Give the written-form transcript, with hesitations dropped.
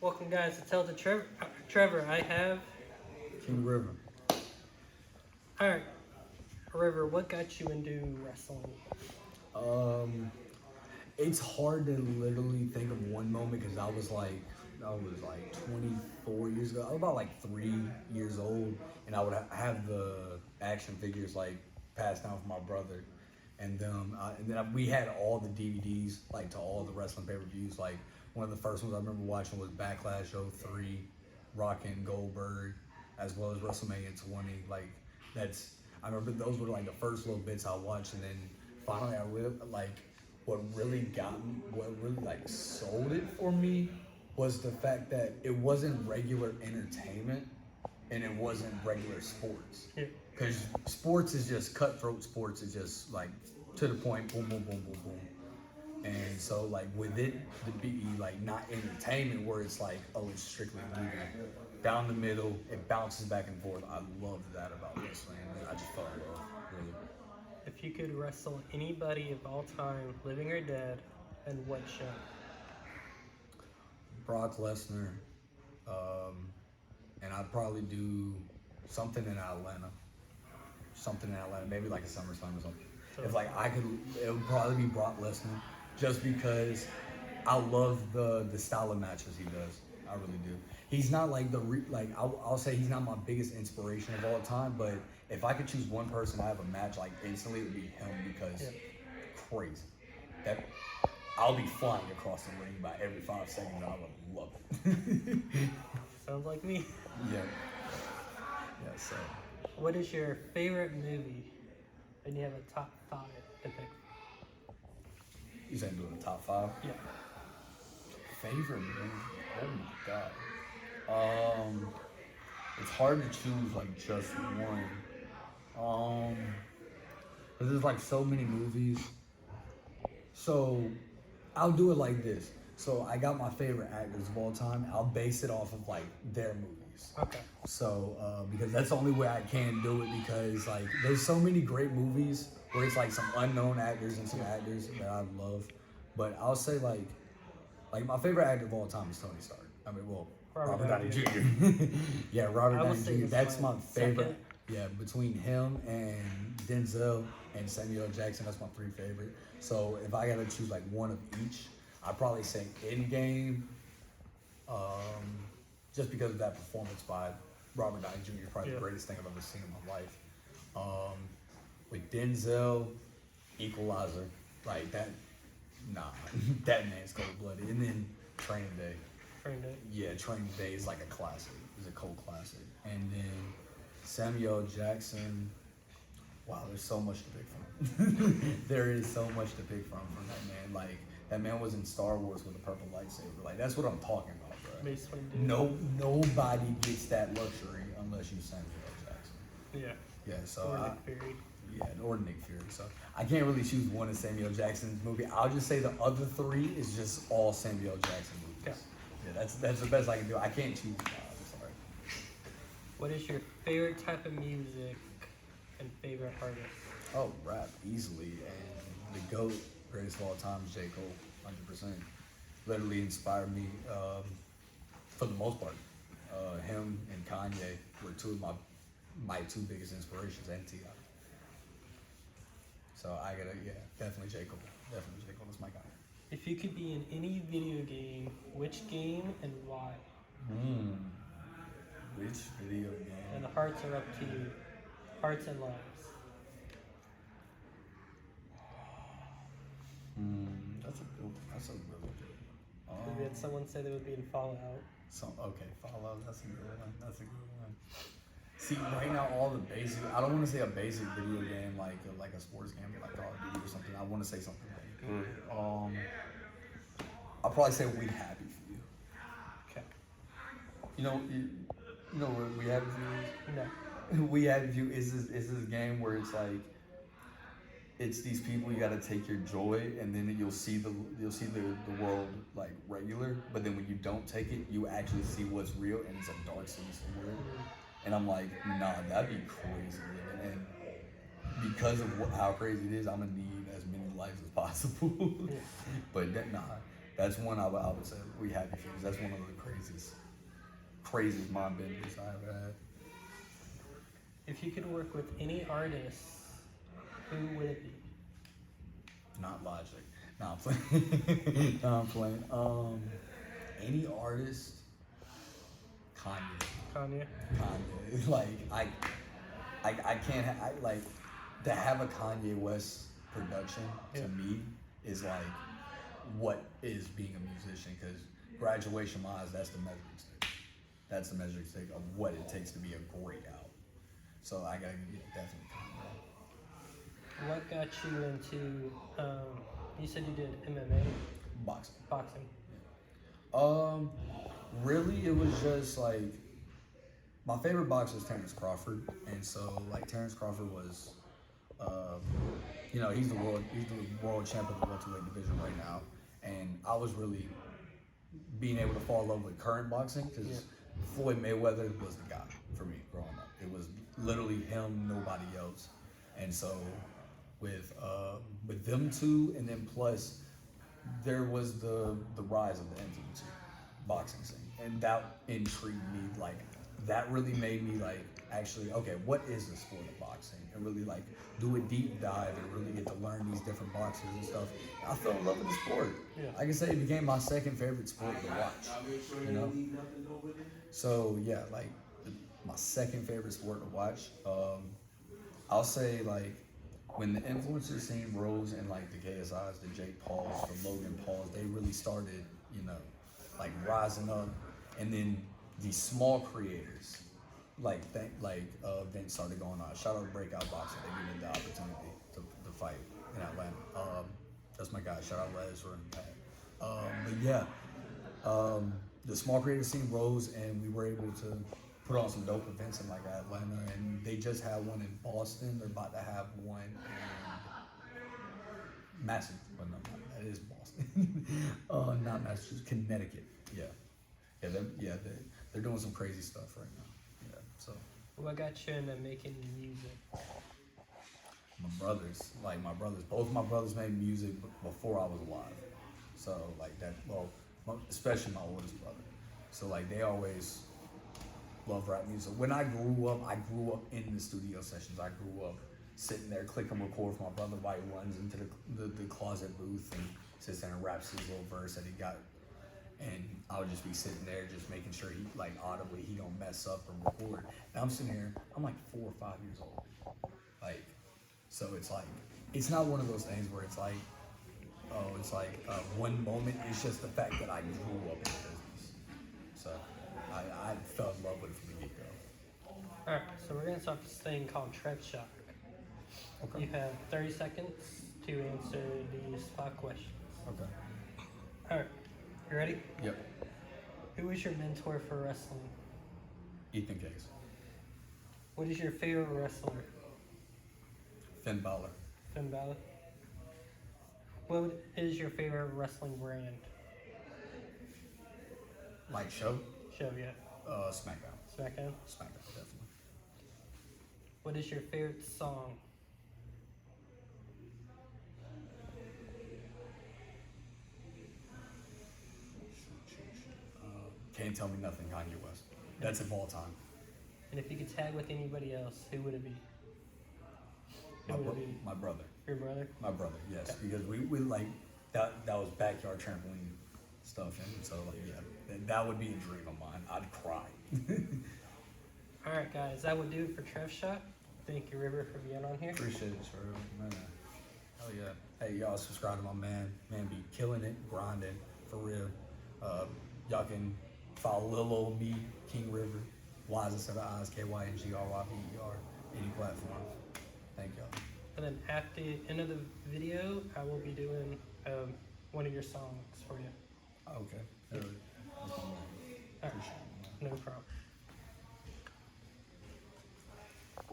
Welcome, guys, to Tell the Trevor. I have. KyNG RyVER. All right, River. What got you into wrestling? It's hard to literally think of one moment because I was like 24 years ago. I was about like 3 years old, and I would have the action figures like passed down from my brother, and then we had all the DVDs like to all the wrestling pay-per-views. Like one of the first ones I remember watching was Backlash '03, Rockin' Goldberg, as well as WrestleMania 20. Like I remember those were like the first little bits I watched, and then finally I really like what really like sold it for me was the fact that it wasn't regular entertainment and it wasn't regular sports. Yeah. Because sports is just cutthroat. Sports is just like to the point, boom, boom, boom, boom, boom. And so like with it to be like not entertainment where it's like, oh, it's strictly moving down the middle, it bounces back and forth. I love that about wrestling. I just fell in love, really. If you could wrestle anybody of all time, living or dead, and what show? Brock Lesnar, and I'd probably do something in Atlanta. Maybe like a SummerSlam or something. If like I could, it would probably be Brock Lesnar, just because I love the style of matches he does. I really do. He's not like I'll say he's not my biggest inspiration of all time, but if I could choose one person to have a match like instantly, it would be him because crazy. That I'll be flying across the ring by every 5 seconds. I would love it. Sounds like me. Yeah. Yeah. So. What is your favorite movie? And you have a top 5 to pick. You saying doing the top 5? Yeah. Favorite movie? Oh my god. It's hard to choose like just one. Cause there's like so many movies. So I'll do it like this. So I got my favorite actors of all time. I'll base it off of like their movies. Okay. So because that's the only way I can do it, because like there's so many great movies where it's like some unknown actors and some actors that I love. But I'll say like my favorite actor of all time is Tony Stark. I mean, well, Robert Downey Jr. Yeah, Robert Downey Jr. That's my favorite. Yeah, between him and Denzel and Samuel L. Jackson, that's my 3 favorite. So if I gotta choose like one of each, I'd probably say Endgame, just because of that performance by Robert Downey Jr. Probably the greatest thing I've ever seen in my life. With Denzel, Equalizer, like that. Nah, that man's cold-blooded. And then Training Day. Training Day. Yeah, Training Day is like a classic. It's a cult classic. And then Samuel L. Jackson. Wow, there's so much to pick from. There is so much to pick from that man. Like that man was in Star Wars with a purple lightsaber. Like that's what I'm talking about, bro. Nobody gets that luxury unless you Samuel L. Jackson. Yeah. Yeah. So or Nick Fury. Yeah, or Nick Fury. So I can't really choose one of Samuel Jackson's movie. I'll just say the other 3 is just all Samuel Jackson movies. Yeah, that's the best I can do. I can't choose. I'm sorry. What is your favorite type of music and favorite artist? Oh, rap easily, and the GOAT, greatest of all time, is J. Cole, 100%. Literally inspired me for the most part. Him and Kanye were 2 of my 2 biggest inspirations, and T.I. So I gotta, definitely J. Cole. Definitely J. Cole is my guy. If you could be in any video game, which game and why? Which video game? And the hearts are up to you. Hearts and lives. That's a really good one. We had someone say they would be in Fallout. Fallout. That's a good one. See, right now, all the basic. I don't want to say a basic video game like a sports game like Call of Duty or something. I want to say something like. I'll probably say "We Happy for You." Okay. You know what We Happy for You is? No. We Happy for You is this game where it's like. It's these people, you gotta take your joy, and then you'll see the world like regular. But then when you don't take it, you actually see what's real, and it's a dark, sinister world. And I'm like, nah, that'd be crazy. And because of how crazy it is, I'm gonna need as many lives as possible. But nah, That's one I would say we happy fews. That's one of the craziest mind benders I ever had. If you could work with any artist, who would it be? Not Logic. No, I'm playing. No, I'm playing. Any artist, Kanye. Kanye. Kanye. Like I can't. Like to have a Kanye West production to me is like what is being a musician. Because graduation wise, that's the measuring stick. That's the measuring stick of what it takes to be a great album. So I gotta give it definitely Kanye. What got you into? You said you did MMA. Boxing. Boxing. Really, it was just like my favorite boxer is Terrence Crawford, and so like Terrence Crawford was, he's the world champ of the welterweight division right now, and I was really being able to fall in love with current boxing because Floyd Mayweather was the guy for me growing up. It was literally him, nobody else, and so with them two, and then plus there was the rise of the influencer boxing scene, and that intrigued me. Like that really made me like actually okay, what is the sport of boxing? And really like do a deep dive and really get to learn these different boxers and stuff. I fell in love with the sport. Yeah. I can say it became my second favorite sport to watch. You know, so yeah, like my second favorite sport to watch. I'll say like when the influencer scene rose in like the KSIs, the Jake Pauls, the Logan Pauls, they really started, like rising up, and then these small creators, events started going on. Shout out to Breakout Boxing, they gave me the opportunity to fight in Atlanta. That's my guy. Shout out to Ezra and Pat. But yeah, the small creator scene rose, and we were able to put on some dope events in like Atlanta, and they just had one in Boston. They're about to have one in Massachusetts. Well, no, that is Boston. Not Massachusetts, Connecticut. They're doing some crazy stuff right now. Yeah, so. What got you into making music? Both my brothers made music before I was alive. So like that, especially my oldest brother. So like they always love rap music. When I grew up in the studio sessions. I grew up sitting there clicking record for my brother White runs into the closet booth and sits there and raps his little verse that he got. And I would just be sitting there just making sure he like audibly he don't mess up or record. And I'm sitting here, I'm like 4 or 5 years old. Like, so it's like, it's not one of those things where it's like, one moment. It's just the fact that I grew up in the business. So I fell in love with it from the get-go. Alright, so we're gonna start this thing called Trev Shot. Okay. You have 30 seconds to answer these 5 questions. Okay. Alright, you ready? Yep. Who was your mentor for wrestling? Ethan Case. What is your favorite wrestler? Finn Balor. Finn Balor. What is your favorite wrestling brand? Like show? Show, yeah. SmackDown. SmackDown. SmackDown, definitely. What is your favorite song? Can't Tell Me Nothing, Kanye West. That's of all time. And if you could tag with anybody else, who would it be? My brother. Your brother? My brother, yes. Okay. Because we like, that was backyard trampoline stuff. And so, like, yeah, that would be a dream of mine. I'd cry. Alright, guys, that would do it for Trev Shot. Thank you, River, for being on here. Appreciate it, sir. Man. Hell yeah. Hey, y'all subscribe to my man. Man be killing it, grinding, for real. Y'all can follow Lil Old Me, King River, Wise instead of Eyes, KyNG RyVER, any platform. Thank y'all. And then at the end of the video, I will be doing one of your songs for you. Okay. Alright, no problem.